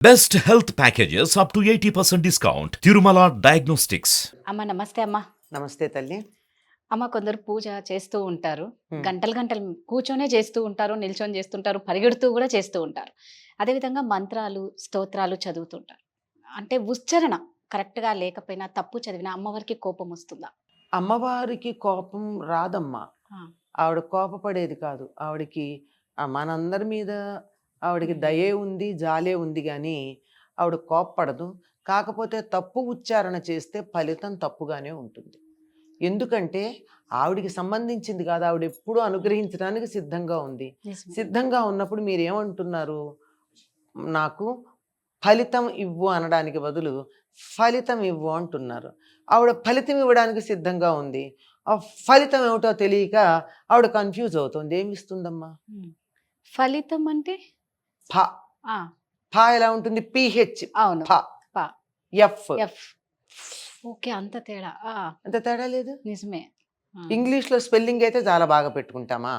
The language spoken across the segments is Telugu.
Best health packages up to 80% discount. Tirumala Diagnostics. అమ్మ నమస్తే అమ్మ. నమస్తే తల్లి. అమ్మ కొందరు పూజ చేస్తూ ఉంటారు. హ్మ్. గంటలు గంటలు కూర్చొనే చేస్తూ ఉంటారు, నిల్చొని చేస్తుంటారు, పరిగెడుతూ కూడా చేస్తూ ఉంటారు. అదేవిధంగా మంత్రాలు, స్తోత్రాలు చదువుతుంటారు. అంటే ఉచ్చారణ కరెక్ట్‌గా లేకపోయినా, తప్పు చదివినా అమ్మవారికి కోపం వస్తుందా? అమ్మవారికి కోపం రాదమ్మా. ఆ! ఆవిడ కోపపడేది కాదు. ఆవిడకి మనందరి మీద ఆవిడకి దయే ఉంది, జాలే ఉంది గానీ, ఆవిడ కోప్పడదు. కాకపోతే తప్పు ఉచ్చారణ చేస్తే ఫలితం తప్పుగానే ఉంటుంది. ఎందుకంటే ఆవిడకి సంబంధించింది కాదు. ఆవిడెప్పుడూ అనుగ్రహించడానికి సిద్ధంగా ఉంది. నిజమే. సిద్ధంగా ఉన్నప్పుడు మీరేమంటున్నారు? నాకు ఫలితం ఇవ్వు అనడానికి బదులు ఫలితం ఇవ్వు అంటున్నారు. ఆవిడ ఫలితం ఇవ్వడానికి సిద్ధంగా ఉంది. ఆ ఫలితం ఏమిటో తెలియక ఆవిడ కన్ఫ్యూజ్ అవుతుంది. ఏమి ఇస్తుందమ్మా? హ్మ్. ఫలితం అంటే? ఫ ఆ! ఫ ఎలా ఉంటుంది? పిహెచ్ అవును. ఫ ప. F F. ఓకే. అంత తేడా. ఆ! అంత తేడా లేదు. నిజమే. ఆ! ఇంగ్లీష్లో స్పెల్లింగ్ అయితే చాలా బాగా పెట్టుకుంటామా?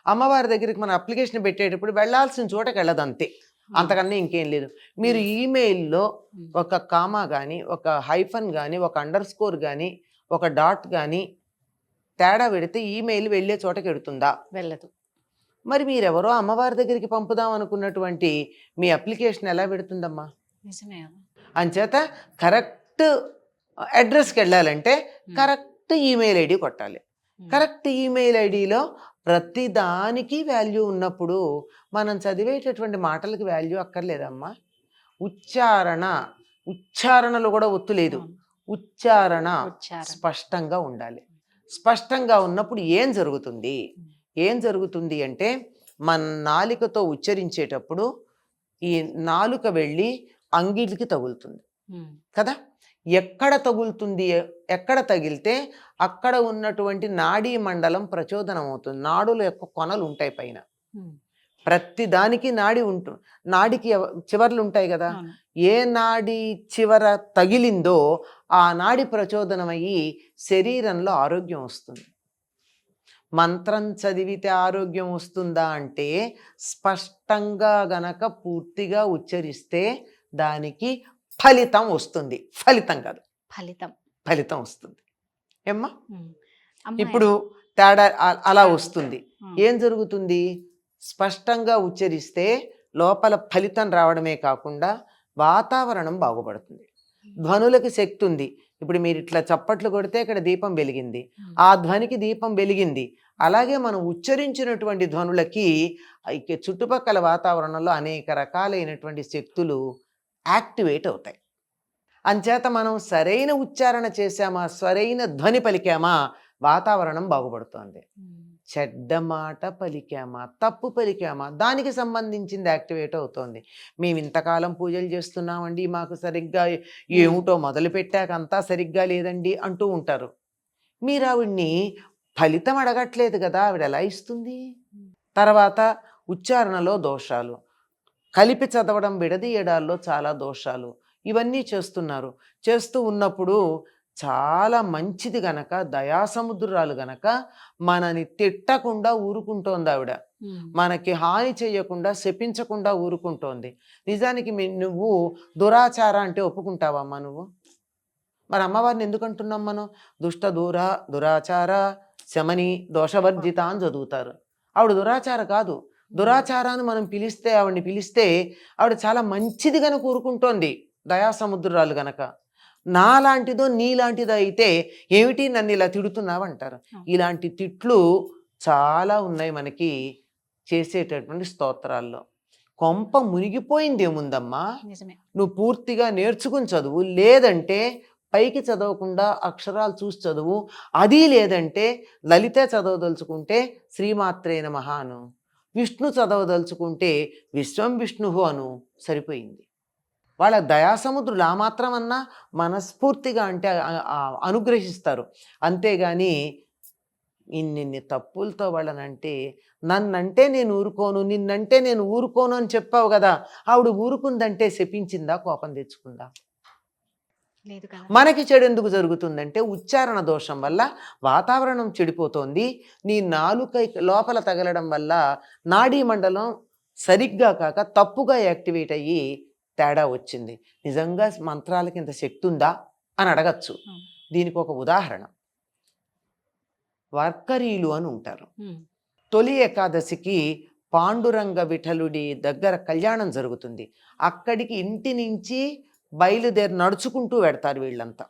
అమ్మవారి దగ్గరికి మనం అప్లికేషన్ పెట్టేటప్పుడు వెళ్ళాల్సిన చోటకి వెళ్ళదు అంతే. అంతకన్నా ఇంకేం లేదు. మీరు ఈమెయిల్లో హ్మ్. ఒక కామా కానీ, ఒక హైఫన్ కానీ, ఒక అండర్ స్కోర్ కానీ, ఒక డాట్ కానీ తేడా పెడితే ఈమెయిల్ వెళ్ళే చోటకి వెడుతుందా? వెళ్ళదు. మరి మీరెవరో అమ్మవారి దగ్గరికి పంపుదాం అనుకున్నటువంటి మీ అప్లికేషన్ ఎలా పెడుతుందమ్మా? నిజమే కదా! అంచేత కరెక్ట్ అడ్రస్కి వెళ్ళాలంటే కరెక్ట్ ఈమెయిల్ ఐడి కొట్టాలి. కరెక్ట్ ఈమెయిల్ ఐడిలో ప్రతి దానికి వాల్యూ ఉన్నప్పుడు మనం చదివేటటువంటి మాటలకు వాల్యూ అక్కర్లేదమ్మా. ఉచ్చారణలో కూడా ఒత్తు లేదు. అవును. ఉచ్చారణ ఉచ్చారణ. స్పష్టంగా ఉండాలి. స్పష్టంగా ఉన్నప్పుడు ఏం జరుగుతుంది? ఏం జరుగుతుంది అంటే మన నాలికతో ఉచ్చరించేటప్పుడు ఈ నాలుక వెళ్ళి అంగిలికి తగులుతుంది హ్మ్. కదా. ఎక్కడ తగులుతుంది? ఎక్కడ తగిలితే అక్కడ ఉన్నటువంటి నాడీ మండలం ప్రచోదనం అవుతుంది. నాడుల యొక్క కొనలు ఉంటాయి పైన. హ్మ్. ప్రతి దానికి నాడి ఉంటుంది. నాడికి చివర్లు ఉంటాయి కదా. అవును. ఏ నాడి చివర తగిలిందో ఆ నాడి ప్రచోదనమయ్యి శరీరంలో ఆరోగ్యం వస్తుంది. మంత్రం చదివితే ఆరోగ్యం వస్తుందా అంటే స్పష్టంగా గనక పూర్తిగా ఉచ్చరిస్తే దానికి ఫలితం వస్తుంది. ఫలితం కాదు, ఫలితం. ఫలితం వస్తుంది. ఏమ్మా? హ్మ్. అమ్మ ఇప్పుడు తేడా అలా ఆ! వస్తుంది. ఆ! ఏం జరుగుతుంది? స్పష్టంగా ఉచ్చరిస్తే లోపల ఫలితం రావడమే కాకుండా వాతావరణం బాగుపడుతుంది. ధ్వనులకి శక్తి ఉంది. ఇప్పుడు మీరు ఇట్లా చప్పట్లు కొడితే ఇక్కడ దీపం వెలిగింది. ఆ ధ్వనికి దీపం వెలిగింది. అలాగే మనం ఉచ్చరించినటువంటి ధ్వనులకి చుట్టుపక్కల వాతావరణంలో అనేక రకాలైనటువంటి శక్తులు యాక్టివేట్ అవుతాయి. అంచేత మనం సరైన ఉచ్చారణ చేశామా, సరైన ధ్వని పలికామా, వాతావరణం బాగుపడుతోంది. హ్మ్. చెడ్డ మాట పలికామా, తప్పు పలికామా, దానికి సంబంధించింది యాక్టివేట్ అవుతోంది. మేము ఇంతకాలం పూజలు చేస్తున్నామండి, మాకు సరిగ్గా ఏమిటో మొదలుపెట్టాక అంతా సరిగ్గా లేదండి అంటూ ఉంటారు. మీరు ఆవిడ్ని ఫలితం అడగట్లేదు కదా, ఆవిడ ఎలా ఇస్తుంది? తర్వాత ఉచ్చారణలో దోషాలు, కలిపి చదవడం విడదీయడాల్లో చాలా దోషాలు, ఇవన్నీ చేస్తున్నారు. చేస్తూ ఉన్నప్పుడు చాలా మంచిది గనక, దయాసముద్రాలు గనక మనని తిట్టకుండా ఊరుకుంటోంది ఆవిడ. హ్మ్. మనకి హాని చేయకుండా, శపించకుండా ఊరుకుంటోంది. నిజానికి నువ్వు దురాచార అంటే ఒప్పుకుంటావమ్మా నువ్వు? మరి అమ్మవారిని ఎందుకు అంటున్నాం మనం? దుష్ట దురాచార శమని దోషవర్జిత అని చదువుతారు. ఆవిడ దురాచార కాదు. దురాచారాన్ని మనం ఆవిడని పిలిస్తే ఆవిడ చాలా మంచిది గనక ఊరుకుంటోంది, దయాసముద్రాలు గనక. నాలాంటిదో నీలాంటిదో అయితే ఏమిటి నన్ను ఇలా తిడుతున్నావు అంటారు. ఇలాంటి తిట్లు చాలా ఉన్నాయి మనకి చేసేటటువంటి స్తోత్రాల్లో. కొంప మునిగిపోయింది ఏముందమ్మా? నిజమే. నువ్వు పూర్తిగా నేర్చుకుని చదువు, లేదంటే పైకి చదవకుండా అక్షరాలు చూసి చదువు. అది లేదంటే లలిత చదవదలుచుకుంటే శ్రీమాత్రే నమః అను, విష్ణు చదవదలుచుకుంటే విశ్వం విష్ణువు అను, సరిపోయింది. వాళ్ళ దయాసముద్రులు ఆ మాత్రం అన్నా మనస్ఫూర్తిగా అంటే అనుగ్రహిస్తారు. అంతేగాని ఇన్నిన్ని తప్పులతో వాళ్ళనంటే, నన్నంటే నేను ఊరుకోను, నిన్నంటే నేను ఊరుకోను అని చెప్పావు కదా. ఆవిడ ఊరుకుందంటే శపించిందా, కోపం తెచ్చుకుందా? లేదు కదా! మనకి చెడు ఎందుకు జరుగుతుందంటే ఉచ్చారణ దోషం వల్ల వాతావరణం చెడిపోతోంది. నీ నాలుక లోపల తగలడం వల్ల నాడీ మండలం సరిగ్గా కాక తప్పుగా యాక్టివేట్ అయ్యి తేడా వచ్చింది. నిజంగా మంత్రాలకి ఇంత శక్తి ఉందా అని అడగచ్చు. దీనికి ఒక ఉదాహరణ, వర్కరీలు అని ఉంటారు. తొలి ఏకాదశికి పాండురంగ విఠలుడి దగ్గర కళ్యాణం జరుగుతుంది. అక్కడికి ఇంటి నుంచి బయలుదేరి నడుచుకుంటూ వెడతారు వీళ్ళంతా,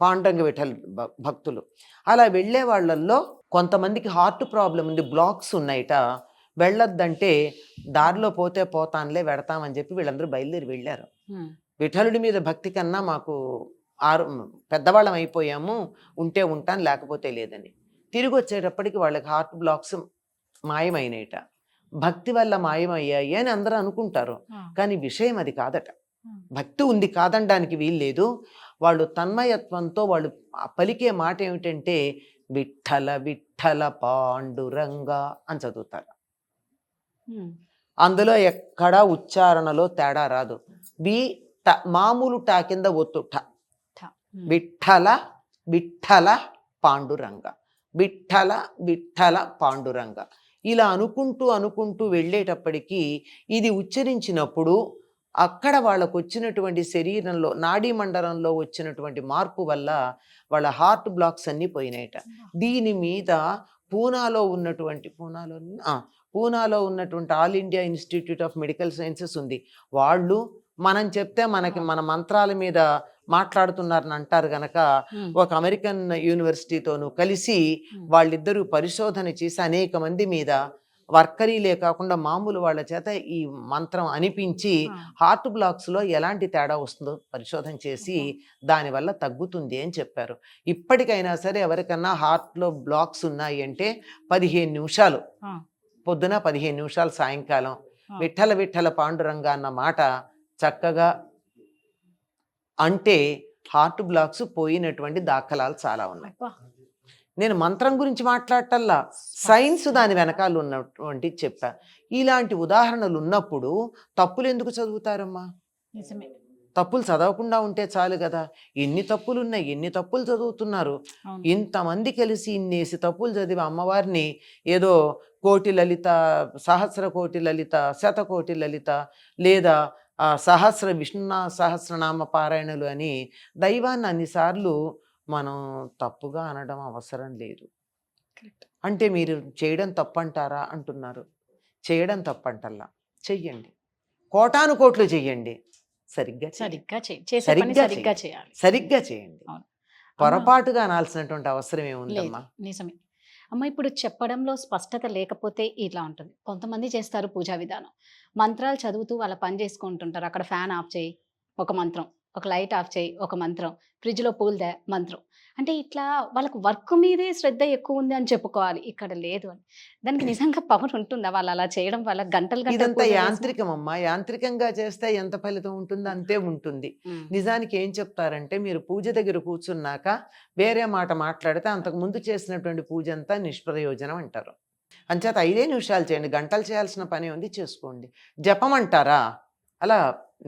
పాండురంగ విఠల్ భక్తులు. అలా వెళ్ళే వాళ్ళల్లో కొంతమందికి హార్ట్ ప్రాబ్లం ఉంది, బ్లాక్స్ ఉన్నాయిట, వెళ్ళొద్దంటే దారిలో పోతే పోతానులే వెడతామని చెప్పి వీళ్ళందరూ బయలుదేరి వెళ్ళారు. విఠలుడి మీద భక్తి కన్నా మాకు పెద్దవాళ్ళం అయిపోయాము, ఉంటే ఉంటాను లేకపోతే లేదని. తిరిగి వచ్చేటప్పటికి వాళ్ళకి హార్ట్ బ్లాక్స్ మాయమైనట. భక్తి వల్ల మాయమయ్యాయి అని అందరూ అనుకుంటారు, కానీ విషయం అది కాదట. భక్తి ఉంది కాదనడానికి వీల్లేదు. వాళ్ళు తన్మయత్వంతో వాళ్ళు పలికే మాట ఏమిటంటే విఠల విఠల పాండురంగ అని చదువుతారు. అందులో ఎక్కడా ఉచ్చారణలో తేడా రాదు. మామూలు టా కింద ఒత్తు ఠ. విఠల విఠల పాండురంగ, విఠల విఠల పాండురంగ. ఇలా అనుకుంటూ అనుకుంటూ వెళ్ళేటప్పటికీ ఇది ఉచ్చరించినప్పుడు అక్కడ వాళ్ళకు వచ్చినటువంటి శరీరంలో నాడీ మండలంలో వచ్చినటువంటి మార్పు వల్ల వాళ్ళ హార్ట్ బ్లాక్స్ అన్నీ పోయినాయట. దీని మీద పూనాలో ఉన్నటువంటి all India institute of medical sciences ఉంది. వాళ్ళు మనం చెప్తే మన మంత్రాల మీద మాట్లాడుతున్నారని అంటారు గనక ఒక అమెరికన్ యూనివర్సిటీతోనూ కలిసి వాళ్ళిద్దరూ పరిశోధన చేసి అనేక మంది మీద వర్కరీలే కాకుండా మామూలు వాళ్ళ చేత ఈ మంత్రం అనిపించి హార్ట్ బ్లాక్స్లో ఎలాంటి తేడా వస్తుందో పరిశోధన చేసి దానివల్ల తగ్గుతుంది అని చెప్పారు. ఇప్పటికైనా సరే ఎవరికన్నా హార్ట్లో బ్లాక్స్ ఉన్నాయి అంటే 15 నిమిషాలు పొద్దున, 15 నిమిషాలు సాయంకాలం విఠల విఠల పాండురంగ అన్న మాట చక్కగా అంటే హార్ట్ బ్లాక్స్ పోయినటువంటి దాఖలాలు చాలా ఉన్నాయి. నేను మంత్రం గురించి మాట్లాడటల్లా, సైన్స్ దాని వెనకాల ఉన్నటువంటి చెప్పా. ఇలాంటి ఉదాహరణలు ఉన్నప్పుడు తప్పులు ఎందుకు చదువుతారమ్మా? తప్పులు చదవకుండా ఉంటే చాలు కదా. ఎన్ని తప్పులు ఉన్నాయి, ఎన్ని తప్పులు చదువుతున్నారు. ఇంతమంది కలిసి ఇన్నేసి తప్పులు చదివి అమ్మవారిని ఏదో కోటి లలిత, సహస్ర కోటి లలిత, శతకోటి లలిత, లేదా సహస్ర విష్ణు సహస్రనామ పారాయణలు అని దైవాన్ని అన్నిసార్లు మనం తప్పుగా అనడం అవసరం లేదు. అంటే మీరు చేయడం తప్పంటారా అంటున్నారు. చేయడం తప్పంటల్లా, చెయ్యండి, కోటాను కోట్లు చెయ్యండి, సరిగ్గా చేయండి. పొరపాటుగా అనాల్సినటువంటి అవసరం ఏముందమ్మా? నిజమే అమ్మ. ఇప్పుడు చెప్పడంలో స్పష్టత లేకపోతే ఇలా ఉంటుంది. కొంతమంది చేస్తారు పూజా విధానం, మంత్రాలు చదువుతూ వాళ్ళ పని చేసుకుంటుంటారు. అక్కడ ఫ్యాన్ ఆఫ్ చేయి ఒక మంత్రం, ఒక లైట్ ఆఫ్ చేయి ఒక మంత్రం, ఫ్రిడ్జ్లో పూలు దే మంత్రం. అంటే ఇట్లా వాళ్ళకు వర్క్ మీదే శ్రద్ధ ఎక్కువ ఉంది అని చెప్పుకోవాలి, ఇక్కడ లేదు అని. దానికి నిజంగా పవర్ ఉంటుందా? వాళ్ళు అలా చేయడం వల్ల గంటలు ఇదంతా యాంత్రికమమ్మా. యాంత్రికంగా చేస్తే ఎంత ఫలితం ఉంటుందో అంతే ఉంటుంది. నిజానికి ఏం చెప్తారంటే, మీరు పూజ దగ్గర కూర్చున్నాక వేరే మాట మాట్లాడితే అంతకు ముందు చేసినటువంటి పూజ అంతా నిష్ప్రయోజనం అంటారు. అంచేత 5 నిమిషాలు చేయండి, గంటలు చేయాల్సిన పని ఉంది, చేసుకోండి. జపం అంటారా, అలా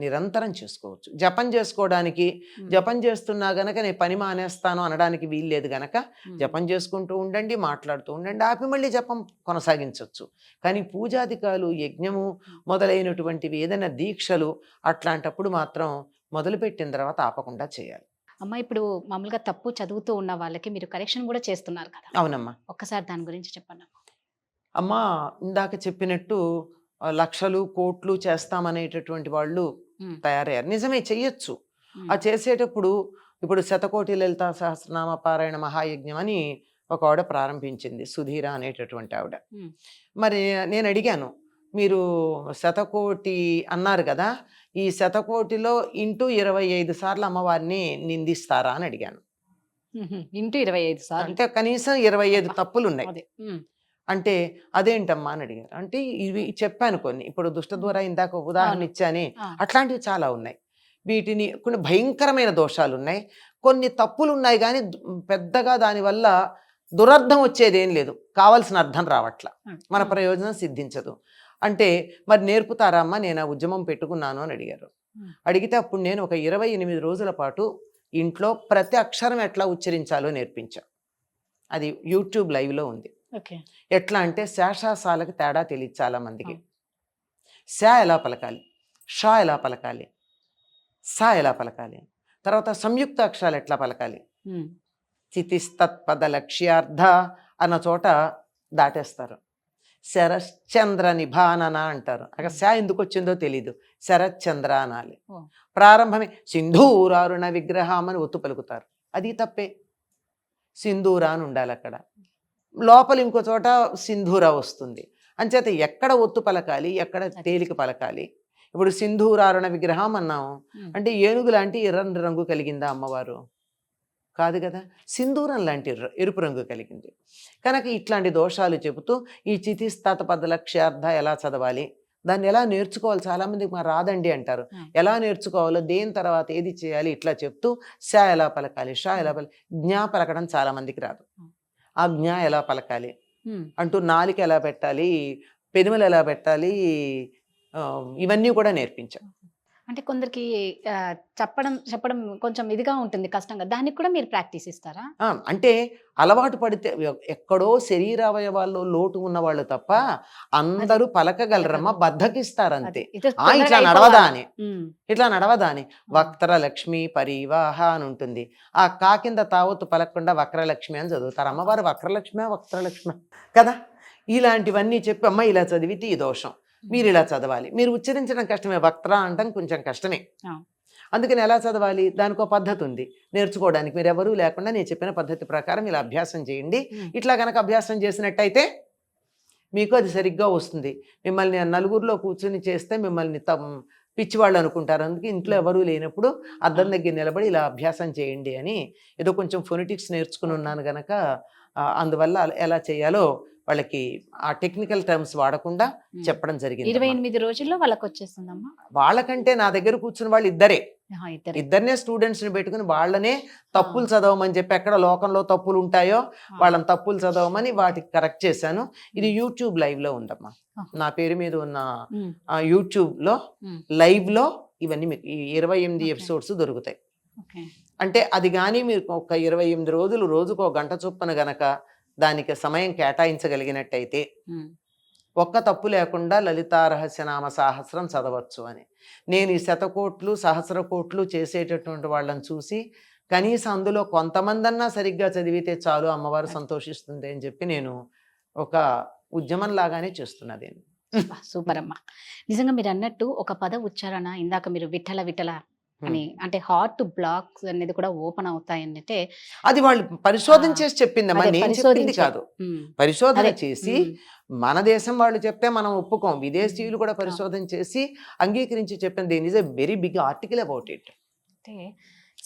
నిరంతరం చేసుకోవచ్చు. జపం చేసుకోవడానికి, జపం చేస్తున్నా గనక నేను పని మానేస్తాను అనడానికి వీల్లేదు గనక జపం చేసుకుంటూ ఉండండి, మాట్లాడుతూ ఉండండి, ఆపి మళ్ళీ జపం కొనసాగించవచ్చు. కానీ పూజాధికాలు, యజ్ఞము మొదలైనటువంటివి ఏదైనా దీక్షలు అట్లాంటప్పుడు మాత్రం మొదలుపెట్టిన తర్వాత ఆపకుండా చేయాలి. అమ్మ, ఇప్పుడు మామూలుగా తప్పు చదువుతూ ఉన్న వాళ్ళకి మీరు కరెక్షన్ కూడా చేస్తున్నారు కదా? అవునమ్మా. ఒక్కసారి దాని గురించి చెప్పండి అమ్మా. ఇందాక చెప్పినట్టు లక్షలు కోట్లు చేస్తామనేటటువంటి వాళ్ళు తయారయ్యారు. నిజమే, చెయ్యొచ్చు. ఆ చేసేటప్పుడు ఇప్పుడు శతకోటి లలిత సహస్రనామ పారాయణ మహాయజ్ఞం అని ఒక ఆవిడ ప్రారంభించింది, సుధీర అనేటటువంటి ఆవిడ. మరి నేను అడిగాను, మీరు శతకోటి అన్నారు కదా, ఈ శతకోటిలో ఇంటూ 25 సార్లు అమ్మవారిని నిందిస్తారా అని అడిగాను. ఇంటూ 25 సార్లు అంటే కనీసం 25 తప్పులు ఉన్నాయి. అంటే అదేంటమ్మా అని అడిగారు. అంటే ఇవి చెప్పాను కొన్ని, ఇప్పుడు దుష్టద్వార ఇందాక ఉదాహరణ ఇచ్చానే, అట్లాంటివి చాలా ఉన్నాయి. వీటిని కొన్ని భయంకరమైన దోషాలు ఉన్నాయి, కొన్ని తప్పులు ఉన్నాయి, కానీ పెద్దగా దానివల్ల దురర్థం వచ్చేదేం లేదు, కావాల్సిన అర్థం రావట్ల, మన ప్రయోజనం సిద్ధించదు. అంటే మరి నేర్పుతారా అమ్మా, నేను ఆ ఉద్యమం పెట్టుకున్నాను అని అడిగారు. అడిగితే అప్పుడు నేను ఒక 28 రోజుల పాటు ఇంట్లో ప్రతి అక్షరం ఎట్లా ఉచ్చరించాలో నేర్పించా. అది యూట్యూబ్ లైవ్లో ఉంది. ఎట్లా అంటే శేషాసాలకు తేడా తెలియదు చాలా మందికి. శా ఎలా పలకాలి, షా ఎలా పలకాలి, సా ఎలా పలకాలి, తర్వాత సంయుక్త అక్షరాలు ఎట్లా పలకాలి. ఉమ్. చితిస్తత్పద లక్ష్యార్థ అన్న చోట దాటేస్తారు. శరశ్చంద్ర నిభానన అంటారు. అక్కడ శా ఎందుకు వచ్చిందో తెలీదు, శరశ్చంద్ర అనాలి. ఓ. ప్రారంభమే సింధూరారుణ విగ్రహం అని ఒత్తు పలుకుతారు, అది తప్పే. సింధూర అని ఉండాలి అక్కడ. లోపల ఇంకో చోట సింధూర వస్తుంది. అంచేత ఎక్కడ ఒత్తు పలకాలి, ఎక్కడ తేలిక పలకాలి. ఇప్పుడు సింధూరారుణ విగ్రహం అన్నాము అంటే ఏనుగు లాంటి ఎర్రని రంగు కలిగిందా అమ్మవారు? కాదు కదా, సింధూరం లాంటి ఎరుపు రంగు కలిగింది. కనుక ఇట్లాంటి దోషాలు చెబుతూ ఈ చితిస్తత పద లక్ష్యార్థ ఎలా చదవాలి, దాన్ని ఎలా నేర్చుకోవాలి, చాలామందికి మా రాదండి అంటారు. ఎలా నేర్చుకోవాలో, దేని తర్వాత ఏది చేయాలి ఇట్లా చెప్తూ షా ఎలా పలకాలి, షా ఎలా జ్ఞా పలకడం చాలామందికి రాదు. ఆ జ్ఞా ఎలా పలకాలి అంటూ నాలిక ఎలా పెట్టాలి, పెనుమలు ఎలా పెట్టాలి, ఇవన్నీ కూడా నేర్పించాం. అంటే కొందరికి చెప్పడం కొంచెం ఇదిగా ఉంటుంది, కష్టంగా. దానికి కూడా మీరు ప్రాక్టీస్ ఇస్తారా? అంటే అలవాటు పడితే ఎక్కడో శరీరావయవాల్లో లోటు ఉన్న వాళ్ళు తప్ప అందరూ పలకగలరమ్మా, బద్దకిస్తారంతే. ఇట్లా నడవదా అని, ఇట్లా నడవదా అని. వక్రలక్ష్మి పరివాహ అని ఉంటుంది. ఆ కా కింద తావత్తు పలకకుండా వక్రలక్ష్మి అని చదువుతారు. అమ్మవారు వక్రలక్ష్మి వక్రలక్ష్మి కదా. ఇలాంటివన్నీ చెప్పి అమ్మ ఇలా చదివితే ఈ దోషం, మీరు ఇలా చదవాలి. మీరు ఉచ్చరించడం కష్టమే, వక్ర అంటాం కొంచెం కష్టమే. అందుకని ఎలా చదవాలి, దానికి ఒక పద్ధతి ఉంది నేర్చుకోవడానికి. మీరు ఎవరూ లేకుండా నేను చెప్పిన పద్ధతి ప్రకారం ఇలా అభ్యాసం చేయండి. ఇట్లా కనుక అభ్యాసం చేసినట్టయితే మీకు అది సరిగ్గా వస్తుంది. మిమ్మల్ని నలుగురిలో కూర్చొని చేస్తే మిమ్మల్ని పిచ్చివాళ్ళు అనుకుంటారు. అందుకే ఇంట్లో ఎవరూ లేనప్పుడు అద్దం దగ్గర నిలబడి ఇలా అభ్యాసం చేయండి అని. ఏదో కొంచెం ఫొనెటిక్స్ నేర్చుకుని ఉన్నాను గనక అందువల్ల ఎలా చేయాలో వాళ్ళకి ఆ టెక్నికల్ టర్మ్స్ వాడకుండా చెప్పడం జరిగింది. 28 రోజుల్లో వాళ్ళకి వచ్చేస్తుందమ్మా. వాళ్ళకంటే నా దగ్గర కూర్చున్న వాళ్ళు ఇద్దరినే స్టూడెంట్స్ని పెట్టుకుని వాళ్ళనే తప్పులు చదవమని చెప్పి, ఎక్కడ లోకంలో తప్పులు ఉంటాయో వాళ్ళని తప్పులు చదవమని వాటికి కరెక్ట్ చేశాను. ఇది యూట్యూబ్ లైవ్ లో ఉందమ్మా, నా పేరు మీద ఉన్న యూట్యూబ్ లో లైవ్ లో ఇవన్నీ మీకు 28 ఎపిసోడ్స్ దొరుకుతాయి. అంటే అది కానీ మీరు ఒక 28 రోజులు రోజుకు 1 గంట చొప్పున గనక దానికి సమయం కేటాయించగలిగినట్టయితే ఒక్క తప్పు లేకుండా లలితా రహస్యనామ సహస్రం చదవచ్చు అని. నేను ఈ 100 కోట్లు 1000 కోట్లు చేసేటటువంటి వాళ్ళని చూసి కనీసం అందులో కొంతమందన్నా సరిగ్గా చదివితే చాలు, అమ్మవారు సంతోషిస్తుంది అని చెప్పి నేను ఒక ఉద్యమం లాగానే చేస్తున్నది. సూపర్ అమ్మా. నిజంగా మీరు అన్నట్టు ఒక పద ఉచ్చారణ, ఇందాక మీరు విఠల విఠల అని అంటే హార్ట్ బ్లాక్స్ అనేది కూడా ఓపెన్ అవుతాయి అంటే అది వాళ్ళు పరిశోధన చేసి చెప్పిందమ్మా, నేను చెప్పింది కాదు. పరిశోధన చేసి మన దేశం వాళ్ళు చెప్తే మనం ఒప్పుకోం, విదేశీయులు కూడా పరిశోధన చేసి అంగీకరించి చెప్పింది. It is a very big article about it.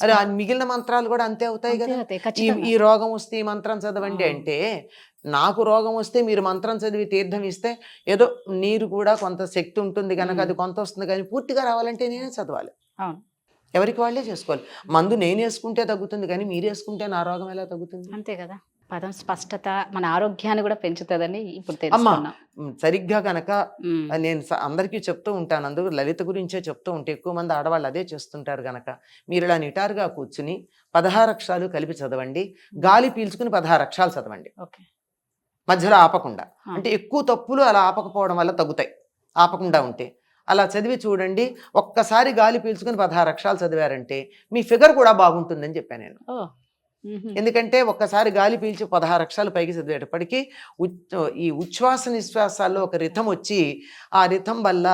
అరే మిగిలిన మంత్రాలు కూడా అంతే అవుతాయి కదా. ఈ రోగం వస్తే ఈ మంత్రం చదవండి అంటే, నాకు రోగం వస్తే మీరు మంత్రం చదివి తీర్థం ఇస్తే ఏదో నీరు కూడా కొంత శక్తి ఉంటుంది కనుక అది కొంత వస్తుంది, కానీ పూర్తిగా రావాలంటే నేనే చదవాలి. ఎవరికి వాళ్ళే చేసుకోవాలి. మందు నేను వేసుకుంటే తగ్గుతుంది, కానీ మీరు వేసుకుంటే నా రోగం ఎలా తగ్గుతుంది? అంతే కదా. పదం స్పష్టత మన ఆరోగ్యాన్ని కూడా పెంచుతుందని ఇప్పుడు తెలుసుకున్నాం. సరిగ్గా కనుక నేను అందరికీ చెప్తూ ఉంటాను, అందుకు లలిత గురించే చెప్తూ ఉంటే ఎక్కువ మంది ఆడవాళ్ళు అదే చేస్తుంటారు కనుక మీరు ఇలా నిటారుగా కూర్చుని 16 అక్షరాలు కలిపి చదవండి. గాలి పీల్చుకుని 16 అక్షరాలు చదవండి, మధ్యలో ఆపకుండా. అంటే ఎక్కువ తప్పులు అలా ఆపకపోవడం వల్ల తగ్గుతాయి, ఆపకుండా ఉంటే. అలా చదివి చూడండి. ఒక్కసారి గాలి పీల్చుకుని 16 అక్షరాలు చదివారంటే మీ ఫిగర్ కూడా బాగుంటుందని చెప్పాను నేను. ఎందుకంటే ఒక్కసారి గాలి పీల్చి 16 అక్షరాలు పైకి చదివేటప్పటికీ ఈ ఉచ్ఛ్వాస నిశ్వాసాల్లో ఒక రిథం వచ్చి, ఆ రిథం వల్ల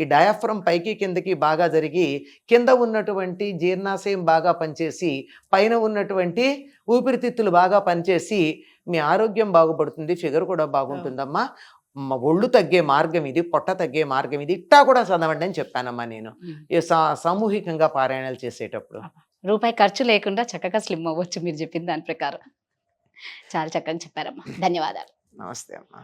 ఈ డయాఫ్రమ్ పైకి కిందకి బాగా జరిగి కింద ఉన్నటువంటి జీర్ణాశయం బాగా పనిచేసి పైన ఉన్నటువంటి ఊపిరితిత్తులు బాగా పనిచేసి మీ ఆరోగ్యం బాగుపడుతుంది, ఫిగర్ కూడా బాగుంటుందమ్మా. ఒళ్ళు తగ్గే మార్గం ఇది, పొట్ట తగ్గే మార్గం ఇది, ఇట్టా కూడా చదవండి అని చెప్పానమ్మా నేను సామూహికంగా పారాయణాలు చేసేటప్పుడు. రూపాయి ఖర్చు లేకుండా చక్కగా స్లిమ్ అవ్వచ్చు మీరు చెప్పిన దాని ప్రకారం. చాలా చక్కగా చెప్పారమ్మా. ధన్యవాదాలు. నమస్తే అమ్మా.